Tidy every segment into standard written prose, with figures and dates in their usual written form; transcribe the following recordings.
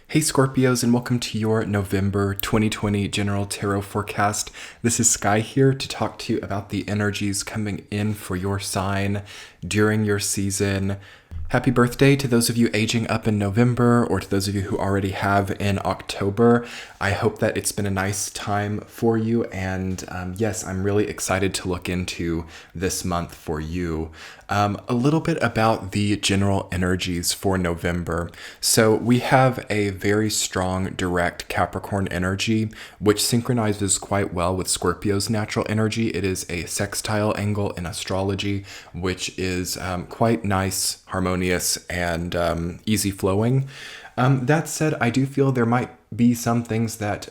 Hey Scorpios, and welcome to your November 2020 General Tarot Forecast. This is Sky here to talk to you about the energies coming in for your sign during your season. Happy birthday to those of you aging up in November, or to those of you who already have in October. I hope that it's been a nice time for you, and yes, I'm really excited to look into this month for you. A little bit about the general energies for November. So we have a very strong direct Capricorn energy, which synchronizes quite well with Scorpio's natural energy. It is a sextile angle in astrology, which is quite nice, harmonious, and easy flowing. That said, I do feel there might be some things that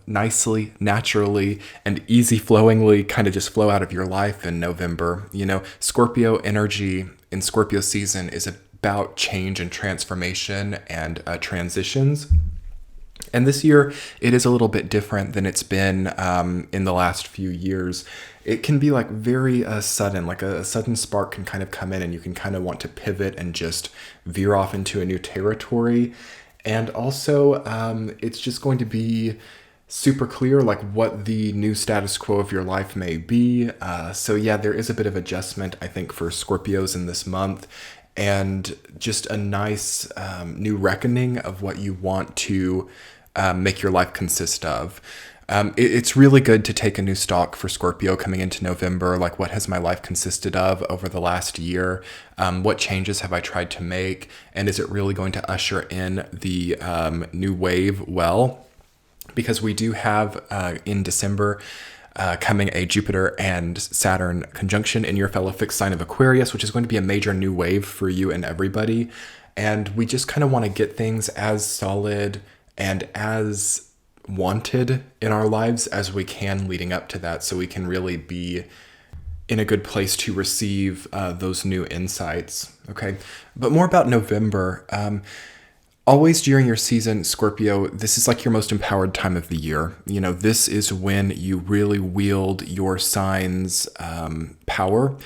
nicely, naturally, and easy flowingly kind of just flow out of your life in November. You know, Scorpio energy in Scorpio season is about change and transformation and transitions. And this year, it is a little bit different than it's been in the last few years. It can be like very sudden, like a sudden spark can kind of come in and you can kind of want to pivot and just veer off into a new territory. And also, it's just going to be super clear like what the new status quo of your life may be. So yeah, there is a bit of adjustment, I think, for Scorpios in this month, and just a nice new reckoning of what you want to make your life consist of. It's really good to take a new stock for Scorpio coming into November. Like, what has my life consisted of over the last year? What changes have I tried to make? And is it really going to usher in the new wave well? Because we do have in December coming a Jupiter and Saturn conjunction in your fellow fixed sign of Aquarius, which is going to be a major new wave for you and everybody. And we just kind of want to get things as solid and as wanted in our lives as we can leading up to that, so we can really be in a good place to receive those new insights. Okay, but more about November. Always during your season, Scorpio, this is like your most empowered time of the year. You know, this is when you really wield your sign's power.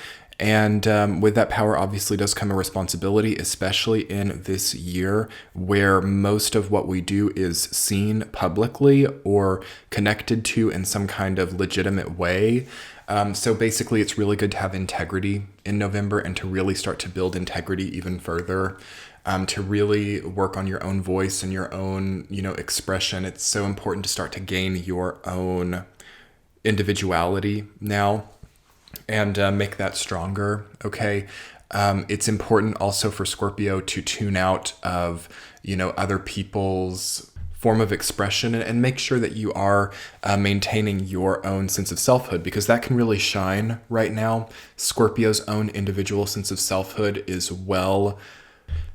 And with that power, obviously, does come a responsibility, especially in this year where most of what we do is seen publicly or connected to in some kind of legitimate way. So basically, it's really good to have integrity in November and to really start to build integrity even further. To really work on your own voice and your own, expression. It's so important to start to gain your own individuality now and make that stronger, okay? It's important also for Scorpio to tune out of, other people's form of expression and make sure that you are maintaining your own sense of selfhood, because that can really shine right now. Scorpio's own individual sense of selfhood is well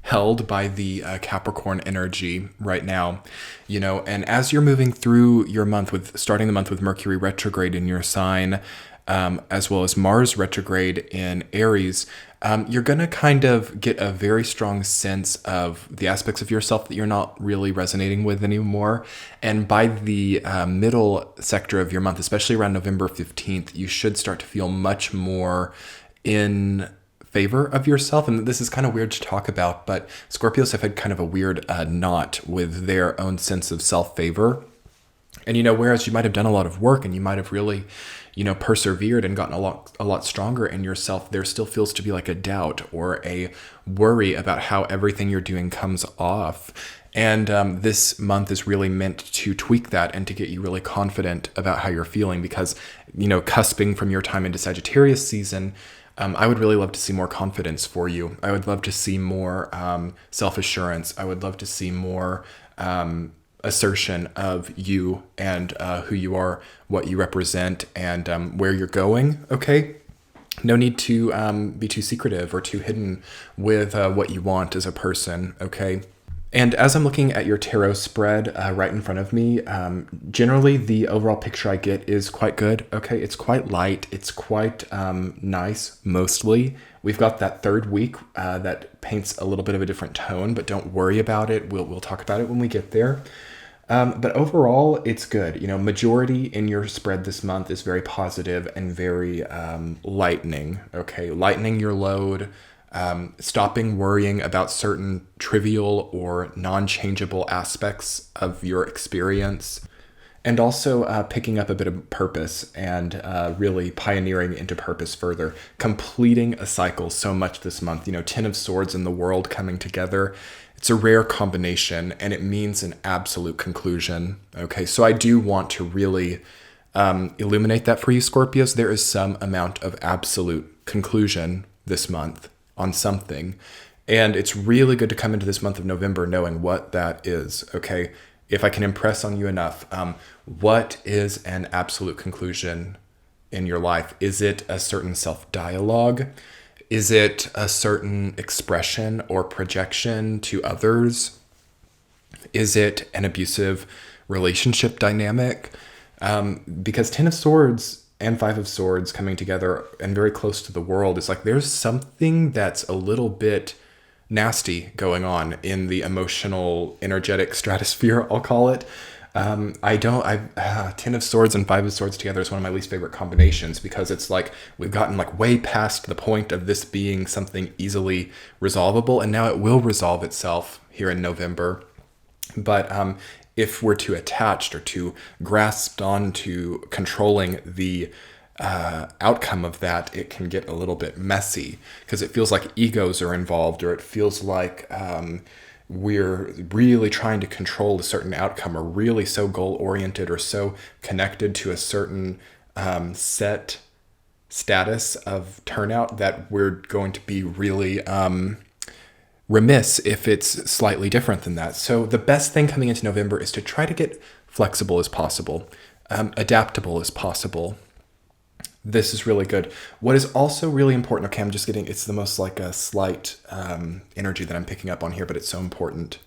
held by the Capricorn energy right now, and as you're moving through your month starting the month with Mercury retrograde in your sign, as well as Mars retrograde in Aries, you're going to kind of get a very strong sense of the aspects of yourself that you're not really resonating with anymore. And by the middle sector of your month, especially around November 15th, you should start to feel much more in favor of yourself. And this is kind of weird to talk about, but Scorpios have had kind of a weird knot with their own sense of self-favor. And, whereas you might have done a lot of work and you might have really, persevered and gotten a lot stronger in yourself, there still feels to be like a doubt or a worry about how everything you're doing comes off. And this month is really meant to tweak that and to get you really confident about how you're feeling, because, cusping from your time into Sagittarius season, I would really love to see more confidence for you. I would love to see more self-assurance. I would love to see more assertion of you and who you are, what you represent, and where you're going, okay? No need to be too secretive or too hidden with what you want as a person, okay? And as I'm looking at your tarot spread right in front of me, generally the overall picture I get is quite good. Okay, it's quite light. It's quite nice, mostly. We've got that third week that paints a little bit of a different tone, but don't worry about it. We'll talk about it when we get there. But overall, it's good. Majority in your spread this month is very positive and very lightening. Okay, lightening your load. stopping worrying about certain trivial or non-changeable aspects of your experience, and also picking up a bit of purpose and really pioneering into purpose further, completing a cycle so much this month. 10 of Swords and the World coming together. It's a rare combination, and it means an absolute conclusion. Okay, so I do want to really illuminate that for you, Scorpios. There is some amount of absolute conclusion this month on something, and it's really good to come into this month of November knowing what that is. Okay, if I can impress on you enough, what is an absolute conclusion in your life? Is it a certain self-dialogue? Is it a certain expression or projection to others? Is it an abusive relationship dynamic? Because 10 of Swords and 5 of Swords coming together and very close to the world is like there's something that's a little bit nasty going on in the emotional, energetic stratosphere, I'll call it. 10 of Swords and 5 of Swords together is one of my least favorite combinations, because it's like we've gotten like way past the point of this being something easily resolvable, and now it will resolve itself here in November. But if we're too attached or too grasped onto controlling the outcome of that, it can get a little bit messy, because it feels like egos are involved, or it feels like we're really trying to control a certain outcome, or really so goal-oriented or so connected to a certain set status of turnout that we're going to be really remiss if it's slightly different than that. So the best thing coming into November is to try to get flexible as possible, adaptable as possible. This is really good. What is also really important, okay, it's the most like a slight energy that I'm picking up on here, but it's so important.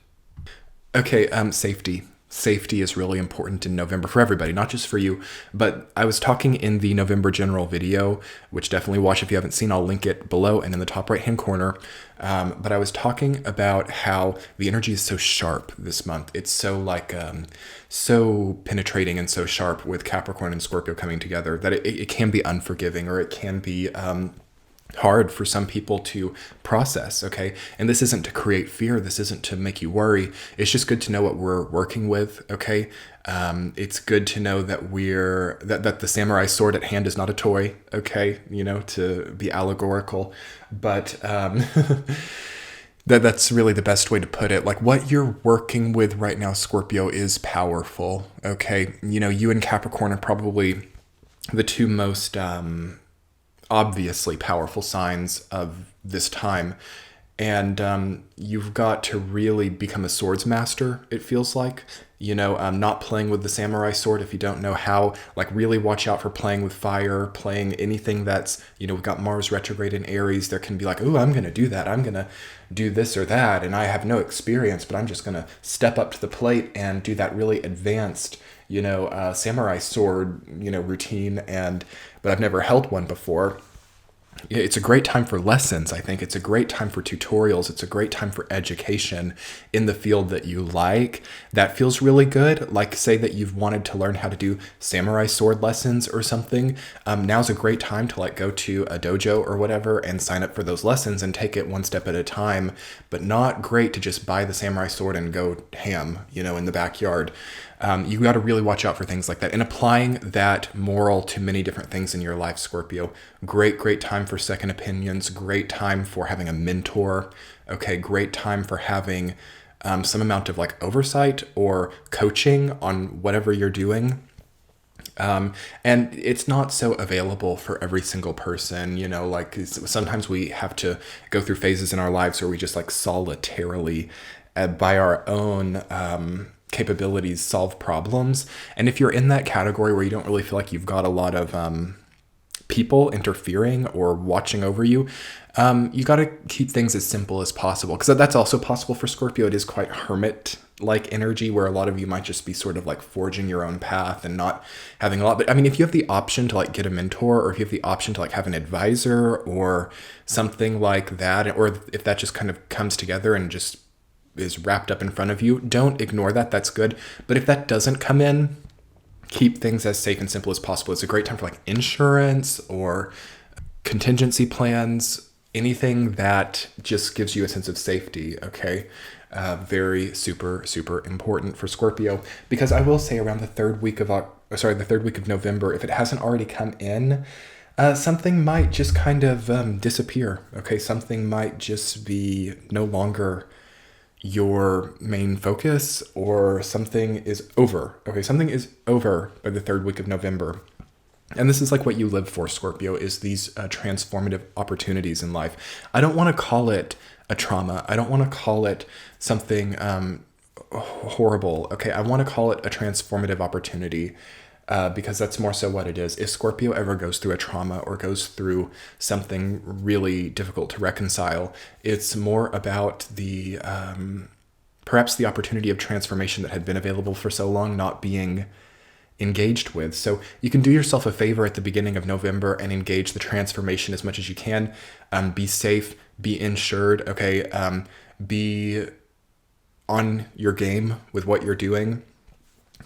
Okay, safety. Safety is really important in November for everybody, not just for you. But I was talking in the November general video, which definitely watch if you haven't seen. I'll link it below and in the top right-hand corner. But I was talking about how the energy is so sharp this month. It's so like so penetrating and so sharp with Capricorn and Scorpio coming together that it can be unforgiving, or it can be hard for some people to process. Okay, and this isn't to create fear, this isn't to make you worry, it's just good to know what we're working with. Okay, it's good to know that that the samurai sword at hand is not a toy. Okay, to be allegorical, but that's really the best way to put it. Like, what you're working with right now, Scorpio, is powerful. Okay, you and Capricorn are probably the two most obviously powerful signs of this time, and you've got to really become a swords master, it feels like. Not playing with the samurai sword if you don't know how. Like, really watch out for playing with fire, playing anything that's, we've got Mars retrograde in Aries. There can be like, oh, I'm gonna do that, I'm gonna do this or that, and I have no experience, but I'm just gonna step up to the plate and do that really advanced samurai sword routine, but I've never held one before. It's a great time for lessons, I think. It's a great time for tutorials. It's a great time for education in the field that you like. That feels really good. Like, say that you've wanted to learn how to do samurai sword lessons or something. Now's a great time to go to a dojo or whatever and sign up for those lessons and take it one step at a time. But not great to just buy the samurai sword and go ham, in the backyard. You got to really watch out for things like that, and applying that moral to many different things in your life, Scorpio. Great time for second opinions. Great time for having a mentor. Okay, great time for having some amount of oversight or coaching on whatever you're doing. And it's not so available for every single person, sometimes we have to go through phases in our lives where we just solitarily, by our own capabilities, solve problems. And if you're in that category where you don't really feel like you've got a lot of people interfering or watching over you, you got to keep things as simple as possible, because that's also possible for Scorpio. It is quite hermit-like energy, where a lot of you might just be sort of forging your own path and not having a lot. But I mean, if you have the option to get a mentor, or if you have the option to have an advisor or something like that, or if that just kind of comes together and just is wrapped up in front of you, don't ignore that. That's good. But if that doesn't come in, keep things as safe and simple as possible. It's a great time for insurance or contingency plans, anything that just gives you a sense of safety, okay? Very super, super important for Scorpio, because I will say around the third week of November, if it hasn't already come in, something might just kind of disappear, okay? Something might just be no longer your main focus, or something is over, okay? Something is over by the third week of November. And this is like what you live for, Scorpio, is these transformative opportunities in life. I don't want to call it a trauma. I don't want to call it something horrible. Okay, I want to call it a transformative opportunity, because that's more so what it is. If Scorpio ever goes through a trauma or goes through something really difficult to reconcile, it's more about the perhaps the opportunity of transformation that had been available for so long not being engaged with. So you can do yourself a favor at the beginning of November and engage the transformation as much as you can. Be safe, be insured, okay? Be on your game with what you're doing.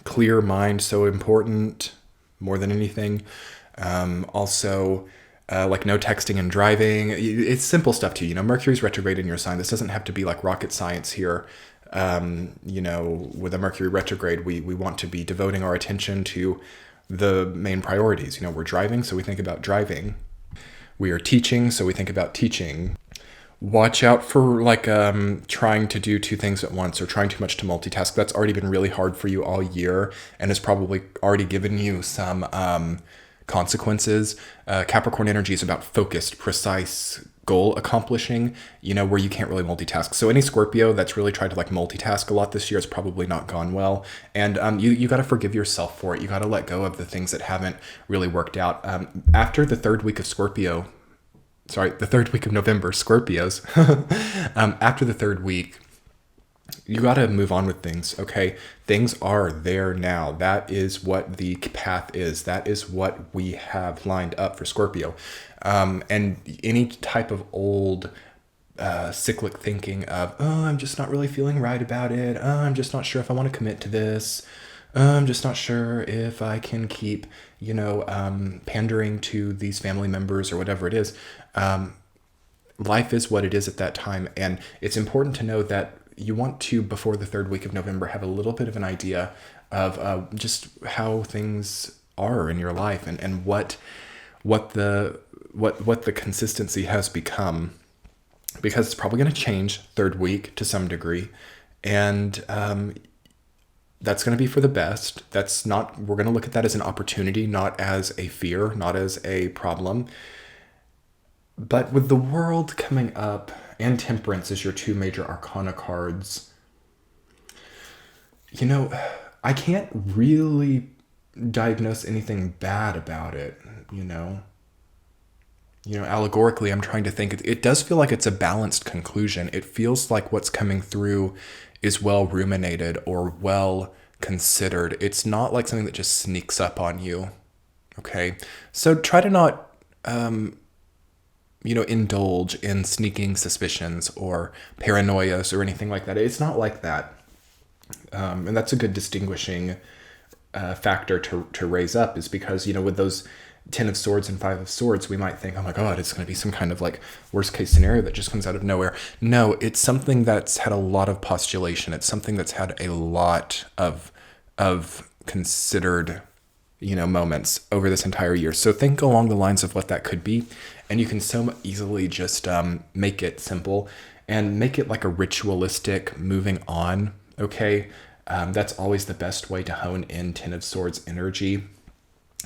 Clear mind, so important, more than anything. Also, like no texting and driving. It's simple stuff too. Mercury's retrograde in your sign. This doesn't have to be like rocket science here. With a Mercury retrograde, we want to be devoting our attention to the main priorities. We're driving, so we think about driving. We are teaching, so we think about teaching. Watch out for trying to do two things at once or trying too much to multitask. That's already been really hard for you all year and has probably already given you some consequences. Capricorn energy is about focused, precise goal accomplishing, where you can't really multitask. So any Scorpio that's really tried to multitask a lot this year has probably not gone well. And you got to forgive yourself for it. You got to let go of the things that haven't really worked out. After the third week of November, Scorpios, after the third week, you got to move on with things, okay? Things are there now. That is what the path is. That is what we have lined up for Scorpio. And any type of old cyclic thinking of, I'm just not really feeling right about it. I'm just not sure if I want to commit to this. I'm just not sure if I can keep, pandering to these family members or whatever it is. Life is what it is at that time. And it's important to know that you want to, before the third week of November, have a little bit of an idea of just how things are in your life and what the consistency has become, because it's probably going to change third week to some degree, and that's going to be for the best. We're going to look at that as an opportunity, not as a fear, not as a problem. But with the World coming up and Temperance as your two major arcana cards, I can't really diagnose anything bad about it, allegorically, I'm trying to think. It does feel like it's a balanced conclusion. It feels like what's coming through is well ruminated or well considered. It's not like something that just sneaks up on you, okay? So try to not indulge in sneaking suspicions or paranoias or anything like that. It's not like that. And that's a good distinguishing factor to raise up, is because, with those 10 of Swords and 5 of Swords, we might think, oh my God, it's going to be some kind of worst case scenario that just comes out of nowhere. No, it's something that's had a lot of postulation. It's something that's had a lot of considered, moments over this entire year. So think along the lines of what that could be. And you can so easily just make it simple and make it like a ritualistic moving on, okay? That's always the best way to hone in 10 of Swords energy,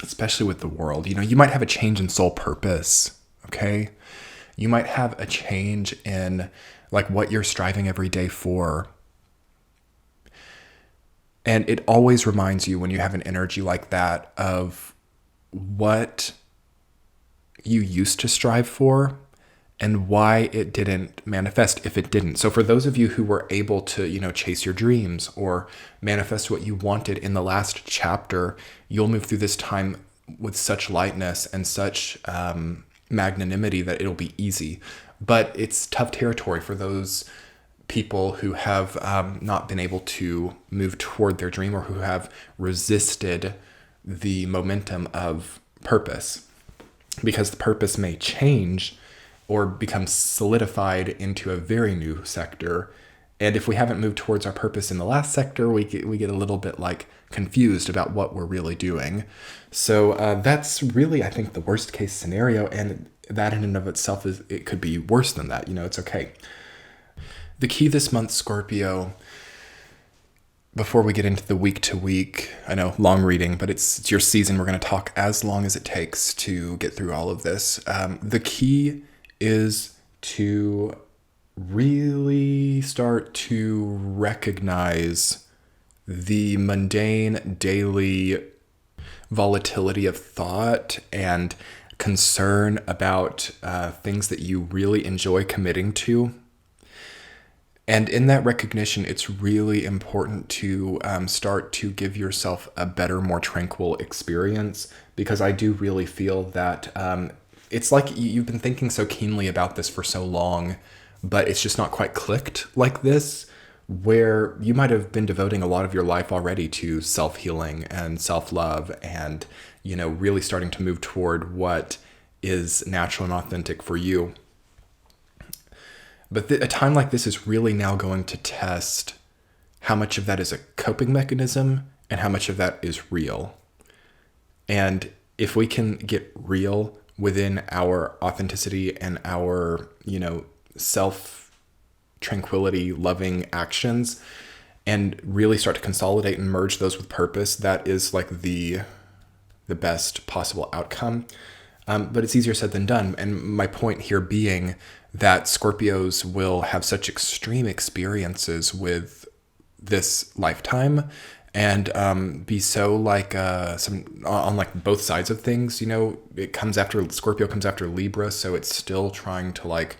especially with the world. You might have a change in soul purpose, okay? You might have a change in what you're striving every day for. And it always reminds you, when you have an energy like that, of what you used to strive for and why it didn't manifest if it didn't. So for those of you who were able to, chase your dreams or manifest what you wanted in the last chapter, you'll move through this time with such lightness and such magnanimity that it'll be easy. But it's tough territory for those people who have not been able to move toward their dream, or who have resisted the momentum of purpose, because the purpose may change or become solidified into a very new sector. And if we haven't moved towards our purpose in the last sector, we get a little bit like confused about what we're really doing. So that's really, I think, the worst case scenario. And that in and of itself it could be worse than that. It's okay. The key this month, Scorpio, before we get into the week to week, I know, long reading, but it's your season. We're going to talk as long as it takes to get through all of this. The key is to really start to recognize the mundane daily volatility of thought and concern about things that you really enjoy committing to. And in that recognition, it's really important to start to give yourself a better, more tranquil experience, because I do really feel that it's like you've been thinking so keenly about this for so long, but it's just not quite clicked like this, where you might have been devoting a lot of your life already to self-healing and self-love and, really starting to move toward what is natural and authentic for you. But a time like this is really now going to test how much of that is a coping mechanism and how much of that is real. And if we can get real within our authenticity and our, self-tranquility, loving actions, and really start to consolidate and merge those with purpose, that is like the best possible outcome. But it's easier said than done. And my point here being that Scorpios will have such extreme experiences with this lifetime and be so like on like both sides of things. Scorpio comes after Libra, so it's still trying to like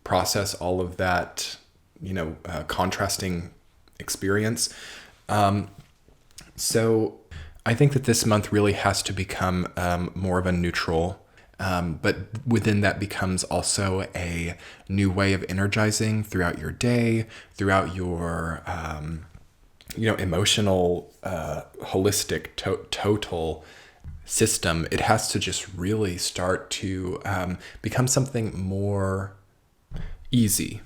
process all of that, contrasting experience. So I think that this month really has to become more of a neutral, but within that becomes also a new way of energizing throughout your day, throughout your, emotional, holistic, total system. It has to just really start to become something more ease,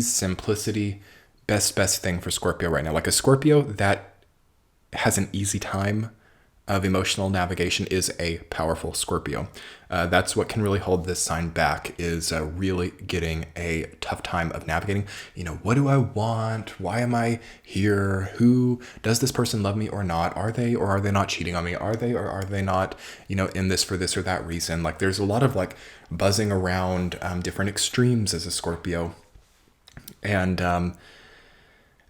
simplicity, best thing for Scorpio right now. Like a Scorpio that has an easy time of emotional navigation is a powerful Scorpio. That's what can really hold this sign back, is really getting a tough time of navigating. What do I want? Why am I here? Who does this person love me or not? Are they or are they not cheating on me? Are they or are they not, in this for this or that reason? Like there's a lot of like buzzing around different extremes as a Scorpio. And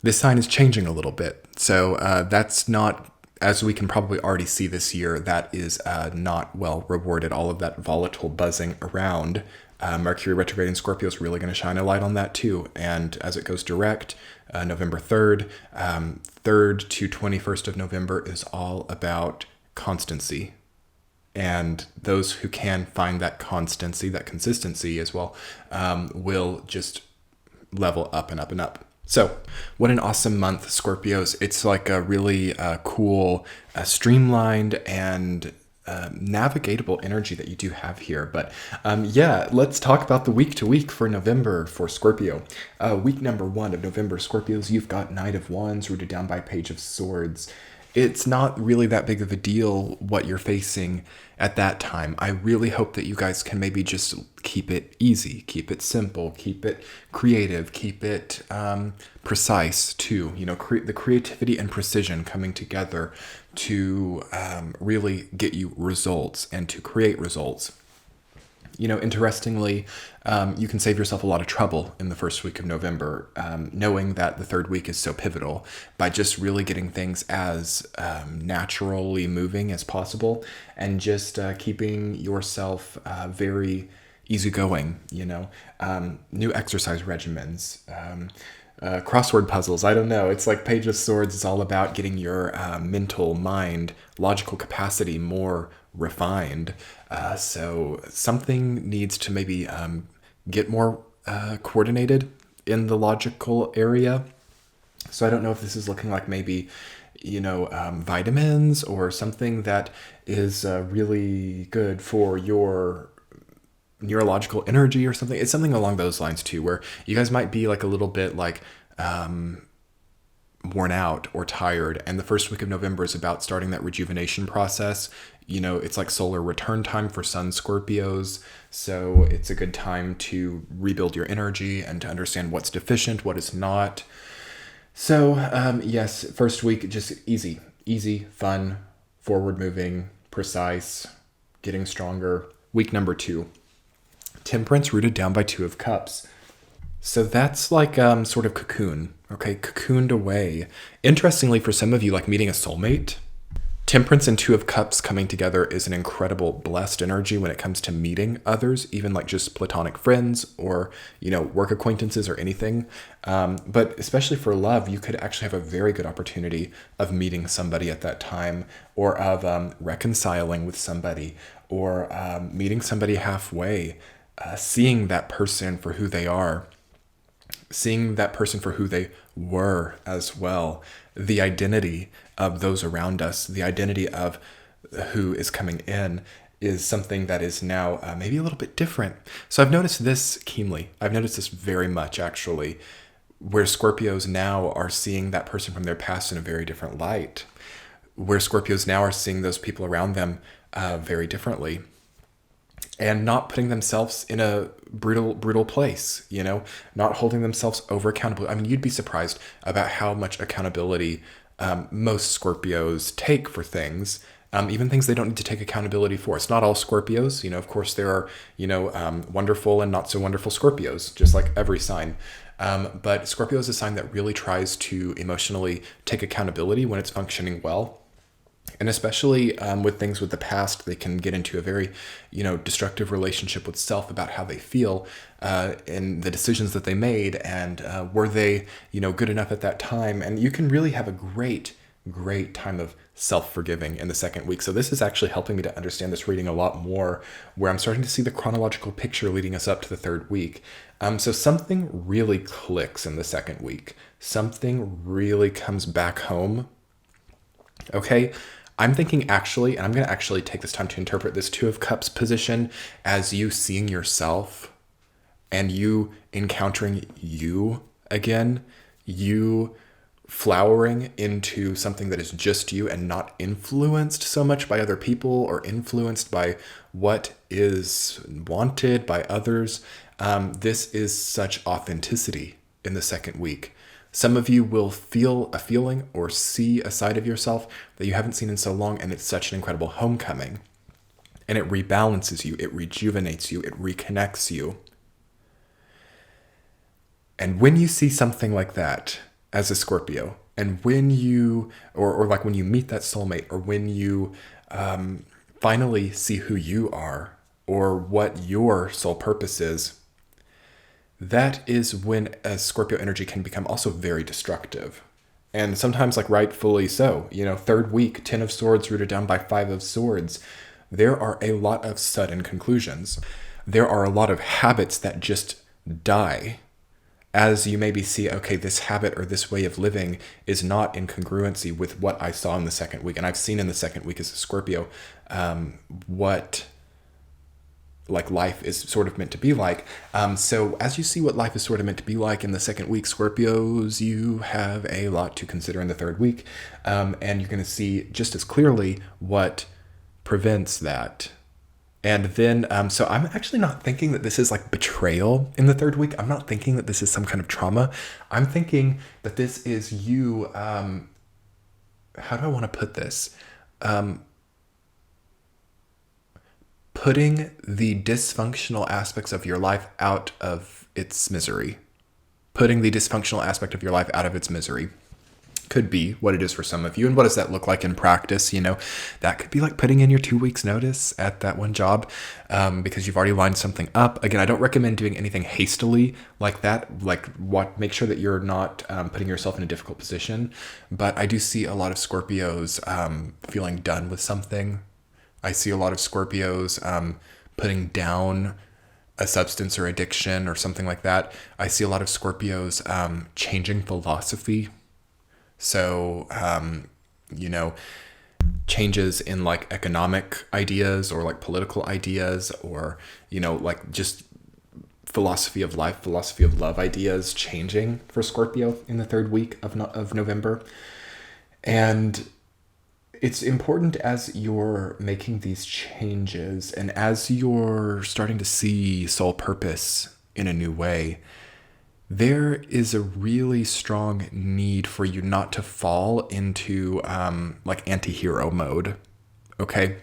this sign is changing a little bit. So that's not, as we can probably already see this year, that is not well rewarded. All of that volatile buzzing around. Mercury retrograde in Scorpio is really going to shine a light on that too. And as it goes direct, November 3rd, 3rd to 21st of November is all about constancy. And those who can find that constancy, that consistency as well, will just level up and up and up. So what an awesome month, Scorpios. It's like a really cool, streamlined and navigatable energy that you do have here. But let's talk about the week to week for November for Scorpio. Week number 1 of November, Scorpios, you've got Knight of Wands rooted down by Page of Swords. It's not really that big of a deal what you're facing at that time. I really hope that you guys can maybe just keep it easy, keep it simple, keep it creative, keep it precise too. The creativity and precision coming together to really get you results and to create results. Interestingly, you can save yourself a lot of trouble in the first week of November, knowing that the third week is so pivotal, by just really getting things as naturally moving as possible and just keeping yourself very easygoing, new exercise regimens, crossword puzzles. I don't know. It's like Page of Swords is all about getting your mental mind, logical capacity more refined. So something needs to maybe get more coordinated in the logical area. So I don't know if this is looking like maybe, vitamins or something that is really good for your neurological energy or something. It's something along those lines too, where you guys might be like a little bit like worn out or tired. And the first week of November is about starting that rejuvenation process. You know, it's like solar return time for Sun Scorpios. So it's a good time to rebuild your energy and to understand what's deficient, what is not. So, yes, first week, just easy, fun, forward moving, precise, getting stronger. Week number 2, Temperance rooted down by 2 of Cups. So that's like sort of cocoon, okay? Cocooned away. Interestingly, for some of you, like meeting a soulmate, Temperance and 2 of Cups coming together is an incredible blessed energy when it comes to meeting others, even like just platonic friends or, you know, work acquaintances or anything. But especially for love, you could actually have a very good opportunity of meeting somebody at that time, or of reconciling with somebody, or meeting somebody halfway, seeing that person for who they are, seeing that person for who they were as well. The identity of those around us, the identity of who is coming in, is something that is now maybe a little bit different. So I've noticed this keenly. I've noticed this very much, actually, where Scorpios now are seeing that person from their past in a very different light, where Scorpios now are seeing those people around them very differently, and not putting themselves in a brutal place, you know, not holding themselves over accountable. I mean, you'd be surprised about how much accountability most Scorpios take for things, even things they don't need to take accountability for. It's not all Scorpios, you know, of course there are, you know, wonderful and not so wonderful Scorpios, just like every sign. But Scorpio is a sign that really tries to emotionally take accountability when it's functioning well. And especially with things with the past, they can get into a very, you know, destructive relationship with self about how they feel and the decisions that they made, and were they, you know, good enough at that time. And you can really have a great time of self-forgiving in the second week. So this is actually helping me to understand this reading a lot more, where I'm starting to see the chronological picture leading us up to the third week. So something really clicks in the second week. Something really comes back home. Okay, I'm thinking actually, and I'm going to actually take this time to interpret this 2 of Cups position as you seeing yourself and you encountering you again, you flowering into something that is just you and not influenced so much by other people or influenced by what is wanted by others. This is such authenticity in the second week. Some of you will feel a feeling or see a side of yourself that you haven't seen in so long, and it's such an incredible homecoming. And it rebalances you, it rejuvenates you, it reconnects you. And when you see something like that as a Scorpio, and when you, or like when you meet that soulmate, or when you finally see who you are, or what your soul purpose is, that is when a Scorpio energy can become also very destructive. And sometimes, like, rightfully so. You know, third week, 10 of Swords rooted down by 5 of Swords. There are a lot of sudden conclusions. There are a lot of habits that just die. As you maybe see, okay, this habit or this way of living is not in congruency with what I saw in the second week. And I've seen in the second week as a Scorpio what like life is sort of meant to be like. So as you see what life is sort of meant to be like in the second week, Scorpios, you have a lot to consider in the third week. And you're going to see just as clearly what prevents that. And then, so I'm actually not thinking that this is like betrayal in the third week. I'm not thinking that this is some kind of trauma. I'm thinking that this is you, how do I want to put this? Putting the dysfunctional aspects of your life out of its misery. Putting the dysfunctional aspect of your life out of its misery could be what it is for some of you. And what does that look like in practice? You know, that could be like putting in your 2 weeks notice at that one job because you've already lined something up. Again, I don't recommend doing anything hastily like that. Like, make sure that you're not putting yourself in a difficult position. But I do see a lot of Scorpios feeling done with something. I see a lot of Scorpios putting down a substance or addiction or something like that. I see a lot of Scorpios changing philosophy. So, you know, changes in like economic ideas or like political ideas, or, like just philosophy of life, philosophy of love ideas changing for Scorpio in the third week of November. And it's important as you're making these changes and as you're starting to see soul purpose in a new way, there is a really strong need for you not to fall into like anti-hero mode. Okay.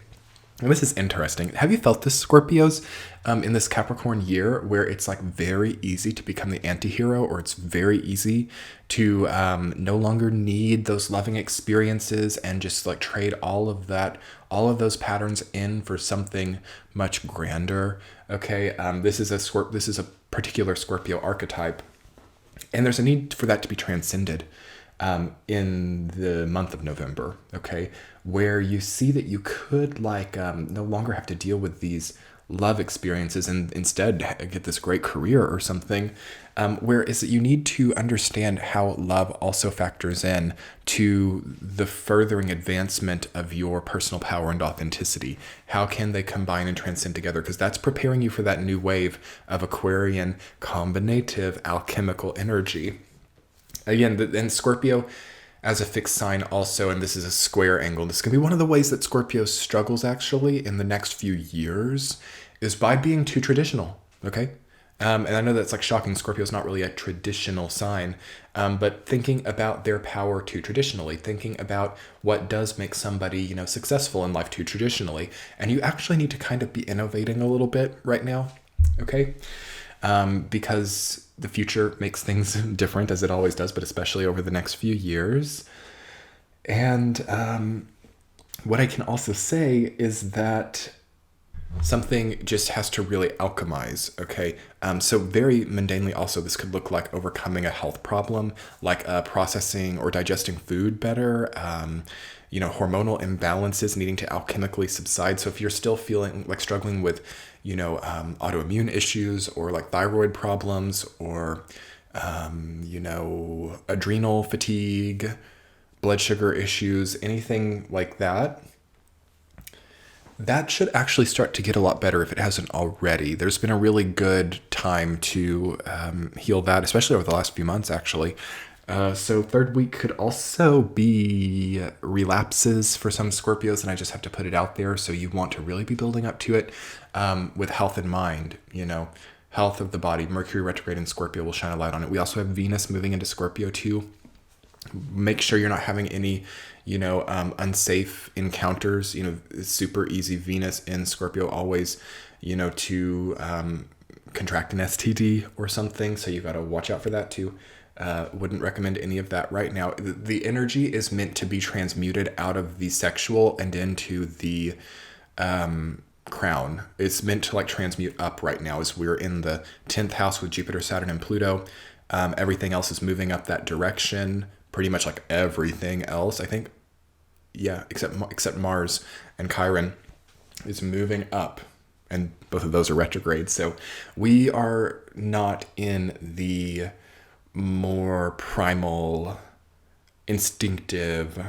And this is interesting. Have you felt this, Scorpios, in this Capricorn year, where it's like very easy to become the anti-hero, or it's very easy to no longer need those loving experiences and just like trade all of those patterns in for something much grander? Okay, this is a particular Scorpio archetype, and there's a need for that to be transcended in the month of November, okay, where you see that you could like no longer have to deal with these love experiences and instead get this great career or something, where is that you need to understand how love also factors in to the furthering advancement of your personal power and authenticity. How can they combine and transcend together? Because that's preparing you for that new wave of Aquarian combinative alchemical energy. Again, and Scorpio as a fixed sign also, and this is a square angle. This is going to be one of the ways that Scorpio struggles actually in the next few years, is by being too traditional, okay? And I know that's like shocking. Scorpio is not really a traditional sign, but thinking about their power too traditionally, thinking about what does make somebody, successful in life too traditionally. And you actually need to kind of be innovating a little bit right now, okay? Because the future makes things different, as it always does, but especially over the next few years. And what I can also say is that something just has to really alchemize, okay? So very mundanely also, this could look like overcoming a health problem, like processing or digesting food better, hormonal imbalances needing to alchemically subside. So if you're still feeling like struggling with, autoimmune issues or like thyroid problems or, adrenal fatigue, blood sugar issues, anything like that, that should actually start to get a lot better if it hasn't already. There's been a really good time to heal that, especially over the last few months, actually. So third week could also be relapses for some Scorpios, and I just have to put it out there. So you want to really be building up to it with health in mind, health of the body. Mercury retrograde in Scorpio will shine a light on it. We also have Venus moving into Scorpio too. Make sure you're not having any, unsafe encounters. It's super easy. Venus in Scorpio always, to contract an STD or something. So you got to watch out for that too. Wouldn't recommend any of that right now. The energy is meant to be transmuted out of the sexual and into the crown. It's meant to like transmute up right now, as we're in the 10th house with Jupiter, Saturn, and Pluto. Everything else is moving up that direction. Pretty much like everything else, I think. Yeah, except Mars and Chiron is moving up, and both of those are retrograde. So we are not in the more primal, instinctive,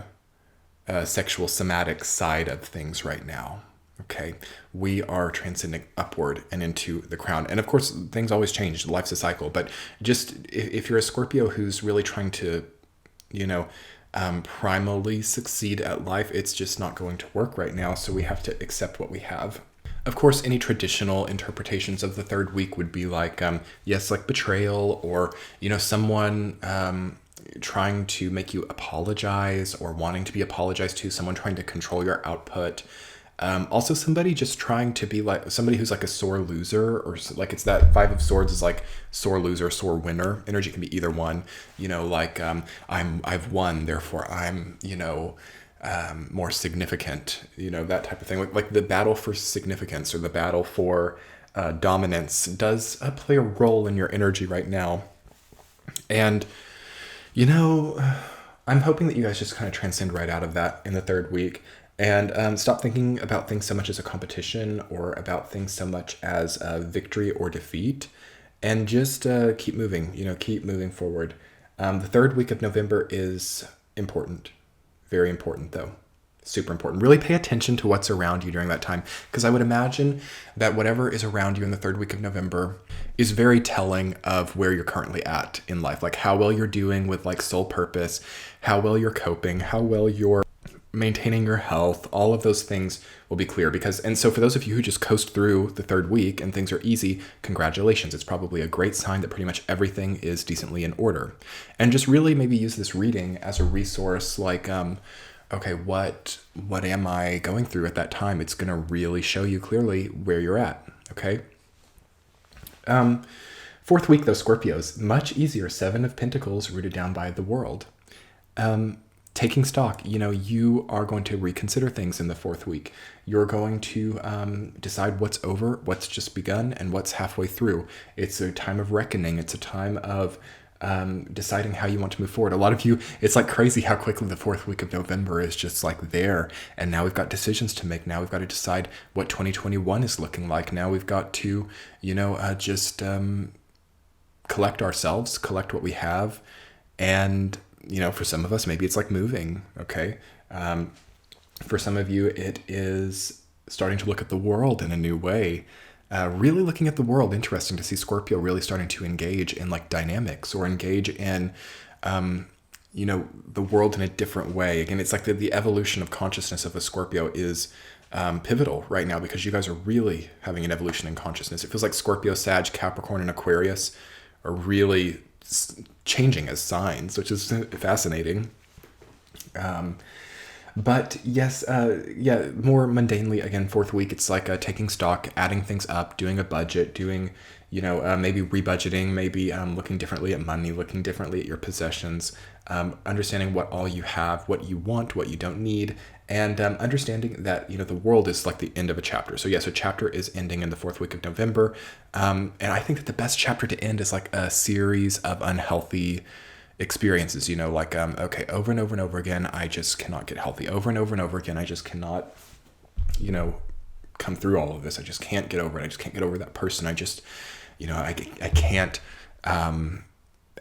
sexual somatic side of things right now. Okay, we are transcending upward and into the crown. And of course, things always change. Life's a cycle. But just if you're a Scorpio who's really trying to, primally succeed at life, it's just not going to work right now. So we have to accept what we have. Of course, any traditional interpretations of the third week would be like, like betrayal, or, someone trying to make you apologize or wanting to be apologized to, someone trying to control your output. Also somebody just trying to be like somebody who's like a sore loser, or like it's that Five of Swords is like sore loser, sore winner energy. Can be either one, I've won, therefore I'm, more significant, that type of thing. Like the battle for significance or the battle for dominance does play a role in your energy right now. And, I'm hoping that you guys just kind of transcend right out of that in the third week, and stop thinking about things so much as a competition, or about things so much as victory or defeat, and just keep moving, keep moving forward. The third week of November is important. Very important, though. Super important. Really pay attention to what's around you during that time, because I would imagine that whatever is around you in the third week of November is very telling of where you're currently at in life, like how well you're doing with like soul purpose, how well you're coping, how well you're maintaining your health. All of those things will be clear and so for those of you who just coast through the third week and things are easy, congratulations. It's probably a great sign that pretty much everything is decently in order. And just really maybe use this reading as a resource, like, okay, what am I going through at that time? It's going to really show you clearly where you're at, okay? Fourth week, though, Scorpios, much easier. 7 of Pentacles rooted down by the world. Taking stock, you are going to reconsider things in the fourth week. You're going to decide what's over, what's just begun, and what's halfway through. It's a time of reckoning. It's a time of deciding how you want to move forward. A lot of you, it's like crazy how quickly the fourth week of November is just like there. And now we've got decisions to make. Now we've got to decide what 2021 is looking like. Now we've got to, just collect ourselves, collect what we have. And, for some of us, maybe it's like moving. Okay. For some of you, it is starting to look at the world in a new way. Really looking at the world. Interesting to see Scorpio really starting to engage in like dynamics or engage in, the world in a different way. Again, it's like the evolution of consciousness of a Scorpio is pivotal right now, because you guys are really having an evolution in consciousness. It feels like Scorpio, Sag, Capricorn, and Aquarius are really changing as signs, which is fascinating. But yes, more mundanely, again, fourth week, it's like taking stock, adding things up, doing a budget, doing, maybe rebudgeting, maybe looking differently at money, looking differently at your possessions, understanding what all you have, what you want, what you don't need, and understanding that, the world is like the end of a chapter. So yes, a chapter is ending in the fourth week of November. And I think that the best chapter to end is like a series of unhealthy experiences, okay, over and over and over again, I just cannot get healthy. Over and over and over again, I just cannot, come through all of this. I just can't get over it. I just can't get over that person. I just, I can't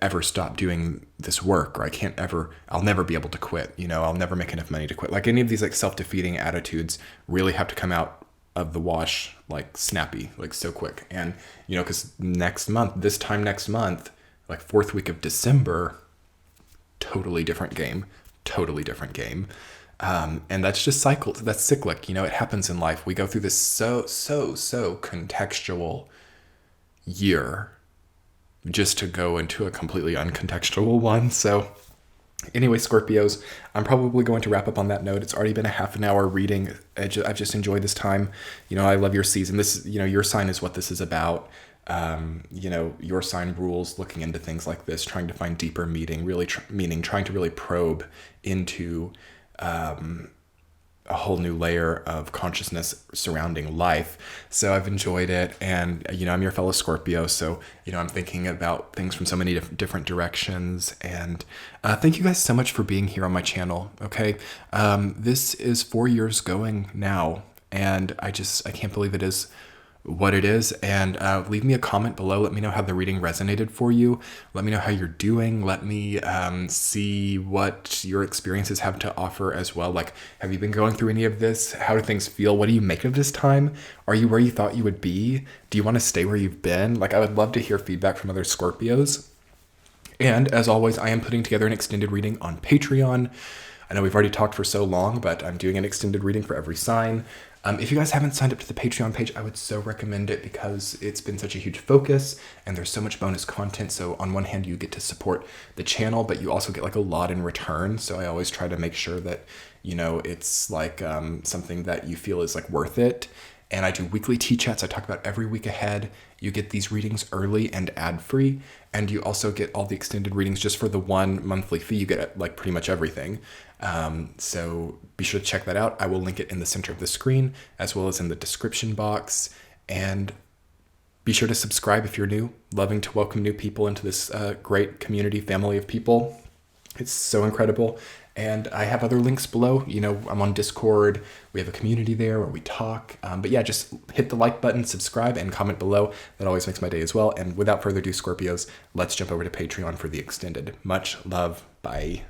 ever stop doing this work, or I'll never be able to quit. I'll never make enough money to quit. Like any of these like self-defeating attitudes really have to come out of the wash, like snappy, like so quick. And, because this time next month, like fourth week of December, totally different game. And that's just cycled. That's cyclic. It happens in life. We go through this so contextual year just to go into a completely uncontextual one. So anyway, Scorpios, I'm probably going to wrap up on that note. It's already been a half an hour reading. I've just enjoyed this time. I love your season. This, your sign is what this is about. Your sign rules, looking into things like this, trying to find deeper meaning, really trying to really probe into a whole new layer of consciousness surrounding life. So I've enjoyed it. And, I'm your fellow Scorpio. So, I'm thinking about things from so many different directions. And thank you guys so much for being here on my channel. Okay. This is 4 years going now. And I can't believe it is what it is. And leave me a comment below. Let me know how the reading resonated for you. Let me know how you're doing. Let me see what your experiences have to offer as well. Like, have you been going through any of this? How do things feel? What do you make of this time? Are you where you thought you would be? Do you want to stay where you've been? Like, I would love to hear feedback from other Scorpios. And as always, I am putting together an extended reading on Patreon. I know we've already talked for so long, but I'm doing an extended reading for every sign. If you guys haven't signed up to the Patreon page, I would so recommend it, because it's been such a huge focus and there's so much bonus content. So on one hand, you get to support the channel, but you also get like a lot in return. So I always try to make sure that, it's like something that you feel is like worth it. And I do weekly tea chats. I talk about every week ahead. You get these readings early and ad-free. And you also get all the extended readings just for the one monthly fee. You get like pretty much everything. So be sure to check that out. I will link it in the center of the screen, as well as in the description box. And be sure to subscribe if you're new. Loving to welcome new people into this great community family of people. It's so incredible. And I have other links below. I'm on Discord. We have a community there where we talk. But yeah, just hit the like button, subscribe, and comment below. That always makes my day as well. And without further ado, Scorpios, let's jump over to Patreon for the extended. Much love. Bye.